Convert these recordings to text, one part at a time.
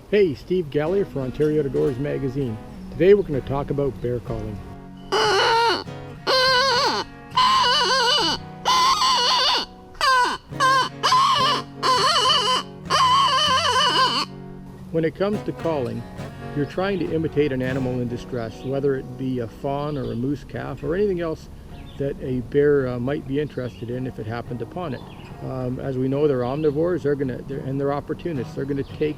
Hey, Steve Galea for Ontario Outdoors Magazine. Today we're going to talk about bear calling. When it comes to calling, you're trying to imitate an animal in distress, whether it be a fawn or a moose calf or anything else that a bear might be interested in if it happened upon it. As we know, they're omnivores, and they're opportunists. They're going to take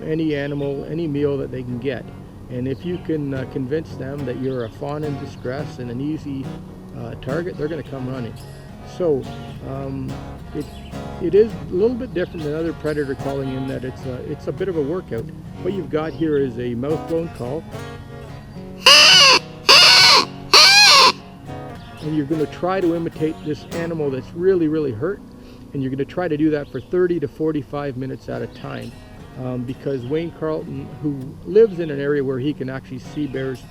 any animal, any meal that they can get. And if you can convince them that you're a fawn in distress and an easy target, they're going to come running. So it is a little bit different than other predator calling in that it's a bit of a workout. What you've got here is a mouth-blown call. And you're going to try to imitate this animal that's really, really hurt. And you're going to try to do that for 30 to 45 minutes at a time. Because Wayne Carlton, who lives in an area where he can actually see bears,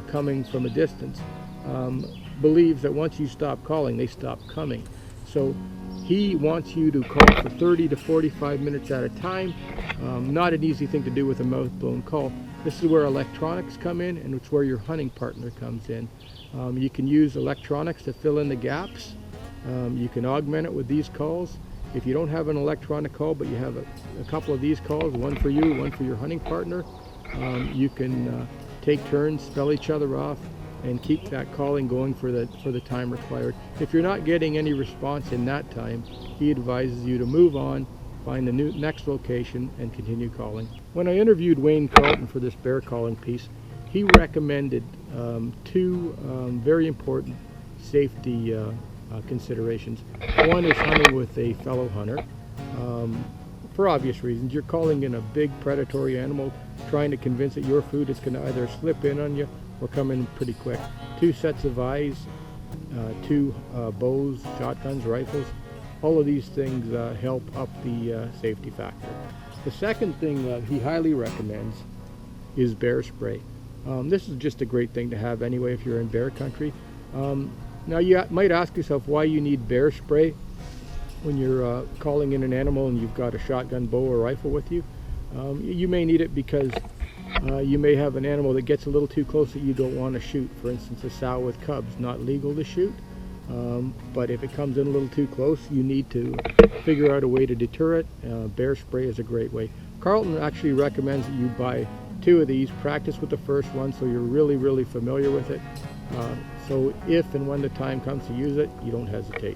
coming from a distance, believes that once you stop calling, they stop coming. So he wants you to call for 30 to 45 minutes at a time. Not an easy thing to do with a mouth-blown call. This is where electronics come in, and it's where your hunting partner comes in. You can use electronics to fill in the gaps. You can augment it with these calls. If you don't have an electronic call, but you have a couple of these calls, one for you, one for your hunting partner, you can take turns, spell each other off, and keep that calling going for the time required. If you're not getting any response in that time, he advises you to move on, find the next location, and continue calling. When I interviewed Wayne Carlton for this bear calling piece, he recommended two very important safety considerations. One is hunting with a fellow hunter. For obvious reasons, you're calling in a big predatory animal, trying to convince it your food is going to either slip in on you or come in pretty quick. Two sets of eyes, two bows, shotguns, rifles, all of these things help up the safety factor. The second thing that he highly recommends is bear spray. This is just a great thing to have anyway if you're in bear country. Now you might ask yourself why you need bear spray when you're calling in an animal and you've got a shotgun, bow, or rifle with you. You may need it because you may have an animal that gets a little too close that you don't want to shoot. For instance, a sow with cubs, not legal to shoot. But if it comes in a little too close, you need to figure out a way to deter it. Bear spray is a great way. Carlton actually recommends that you buy two of these, practice with the first one so you're really, really familiar with it. So if and when the time comes to use it, you don't hesitate.